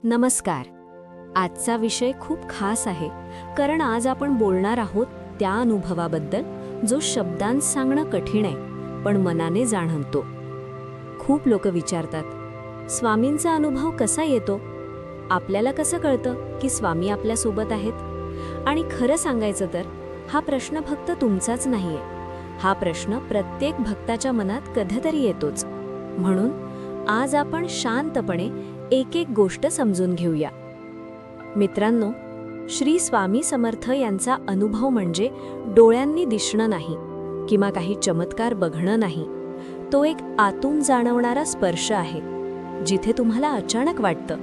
नमस्कार. आजचा विषय खूप खास आहे, कारण आज आपण बोलणार आहोत त्या अनुभवाबद्दल जो शब्दांत सांगणं कठीण आहे, पण मनाने जाणवतो. खूप लोक विचारतात, स्वामींचा अनुभव कसा येतो? आपल्याला कसं कळतं की स्वामी आपल्यासोबत आहेत? आणि खरं सांगायचं तर हा प्रश्न फक्त तुमचाच नाहीये. हा प्रश्न प्रत्येक भक्ताच्या मनात कधीतरी येतोच. म्हणून आज आपण शांतपणे एक एक गोष्ट समजून घेऊया. मित्रांनो, श्री स्वामी समर्थ यांचा अनुभव म्हणजे डोळ्यांनी दिसणं नाही किंवा काही चमत्कार बघणं नाही. तो एक आतून जाणवणारा स्पर्श आहे, जिथे तुम्हाला अचानक वाटतं,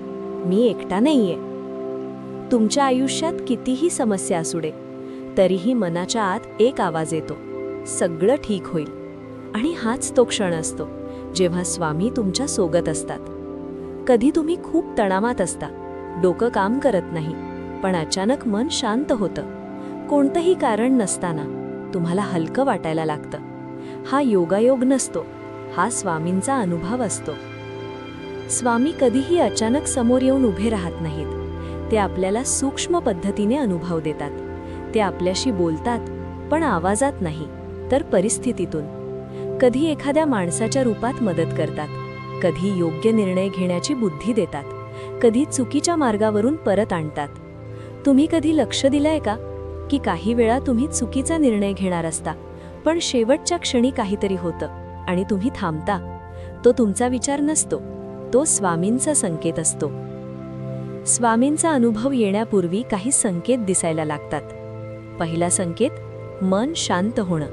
मी एकटा नाहीये. तुमच्या आयुष्यात कितीही समस्या असू दे, तरीही मनाच्या आत एक आवाज येतो, सगळं ठीक होईल. आणि हाच तो क्षण असतो जेव्हा स्वामी तुमच्या सोबत असतात. कधी तुम्ही खूप तणावात असता, डोकं काम करत नाही, पण अचानक मन शांत होतं. कोणतंही कारण नसताना तुम्हाला हलकं वाटायला लागतं. हा योगायोग नसतो, हा स्वामींचा अनुभव असतो. स्वामी कधीही अचानक समोर येऊन उभे राहत नाहीत. ते आपल्याला सूक्ष्म पद्धतीने अनुभव देतात. ते आपल्याशी बोलतात, पण आवाजात नाही, तर परिस्थितीतून. कधी एखाद्या माणसाच्या रूपात मदत करतात, कधी योग्य निर्णय घेण्याची बुद्धी देतात, कधी चुकीच्या मार्गावरून परत आणतात. तुम्ही कधी लक्ष दिलंय का की काही वेळा तुम्ही चुकीचा निर्णय घेणार असता, पण शेवटच्या क्षणी काहीतरी होतं आणि तुम्ही थांबता? तो तुमचा विचार नसतो, तो स्वामींचा संकेत असतो. स्वामींचा अनुभव येण्यापूर्वी काही संकेत दिसायला लागतात. पहिला संकेत, मन शांत होणं.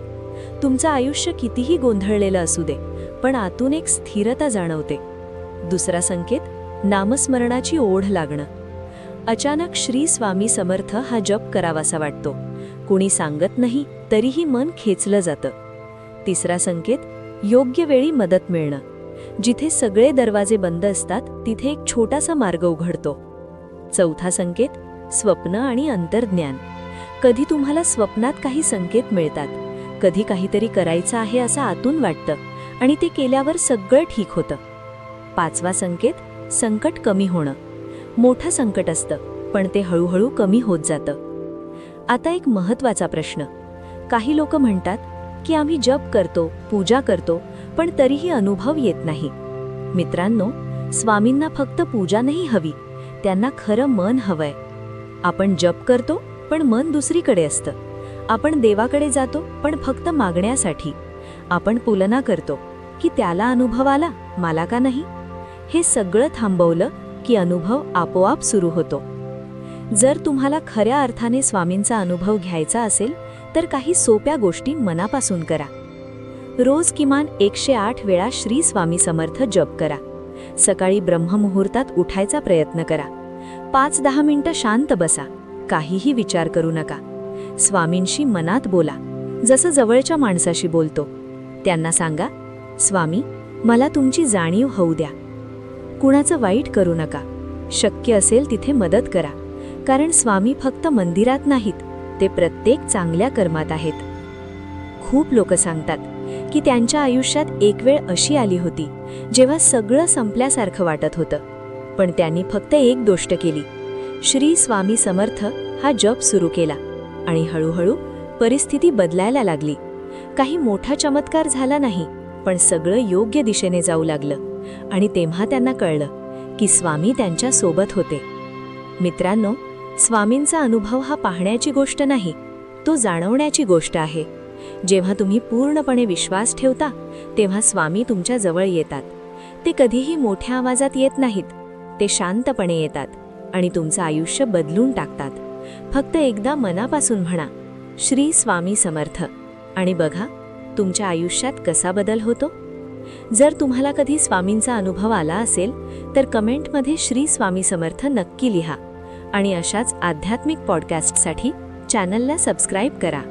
तुमचं आयुष्य कितीही गोंधळलेलं असू दे, पण आतून एक स्थिरता जाणवते. दुसरा संकेत, नामस्मरणाची ओढ लागणं. अचानक श्री स्वामी समर्थ हा जप करावासा वाटतो. कोणी सांगत नाही, तरीही मन खेचलं जातं. तिसरा संकेत, योग्य वेळी मदत मिळणं. जिथे सगळे दरवाजे बंद असतात, तिथे एक छोटासा मार्ग उघडतो. चौथा संकेत, स्वप्न आणि अंतर्ज्ञान. कधी तुम्हाला स्वप्नात काही संकेत मिळतात, कधी काहीतरी करायचं आहे असं आतून वाटतं आणि ते केल्यावर सगळं ठीक होतं. पाचवा संकेत, संकट कमी होणं. मोठं संकट असतं, पण ते हळूहळू कमी होत जातं. आता एक महत्त्वाचा प्रश्न. काही लोक म्हणतात की आम्ही जप करतो, पूजा करतो, पण तरीही अनुभव येत नाही. मित्रांनो, स्वामींना फक्त पूजा नाही हवी, त्यांना खरं मन हवंय. आपण जप करतो, पण मन दुसरीकडे असतं. आपण देवाकडे जातो, पण फक्त मागण्यासाठी. आपण तुलना करतो की त्याला अनुभव आला, मला का नाही? हे सगळं थांबवलं की अनुभव आपोआप सुरू होतो. जर तुम्हाला खऱ्या अर्थाने स्वामींचा अनुभव घ्यायचा असेल, तर काही सोप्या गोष्टी मनापासून करा. रोज किमान 108 वेळा श्री स्वामी समर्थ जप करा. सकाळी ब्रह्ममुहूर्तात उठायचा प्रयत्न करा. 5-10 मिनिटं शांत बसा, काहीही विचार करू नका. स्वामींशी मनात बोला, जसं जवळच्या माणसाशी बोलतो. त्यांना सांगा, स्वामी, मला तुमची जाणीव होऊ द्या. कुणाचं वाईट करू नका. शक्य असेल तिथे मदत करा, कारण स्वामी फक्त मंदिरात नाहीत, ते प्रत्येक चांगल्या कर्मात आहेत. खूप लोक सांगतात की त्यांच्या आयुष्यात एक वेळ अशी आली होती जेव्हा सगळं संपल्यासारखं वाटत होतं, पण त्यांनी फक्त एक गोष्ट केली, श्री स्वामी समर्थ हा जप सुरू केला आणि हळूहळू परिस्थिती बदलायला लागली. काही मोठा चमत्कार झाला नाही, पण सगळं योग्य दिशेने जाऊ लागलं आणि तेव्हा त्यांना कळलं की स्वामी त्यांच्या सोबत होते. मित्रांनो, स्वामींचा अनुभव हा पाहण्याची गोष्ट नाही, तो जाणवण्याची गोष्ट आहे. जेव्हा तुम्ही पूर्णपणे विश्वास ठेवता, तेव्हा स्वामी तुमच्या जवळ येतात. ते कधीही मोठ्या आवाजात येत नाहीत, ते शांतपणे येतात आणि तुमचं आयुष्य बदलून टाकतात. फक्त एकदा मनापासून म्हणा, श्री स्वामी समर्थ, आणि बघा तुमच्या आयुष्यात कसा बदल होतो. जर तुम्हाला कधी स्वामींचा अनुभव आला असेल, तर कमेंटमध्ये श्री स्वामी समर्थ नक्की लिहा आणि अशाच आध्यात्मिक पॉडकास्टसाठी चॅनलला सबस्क्राईब करा.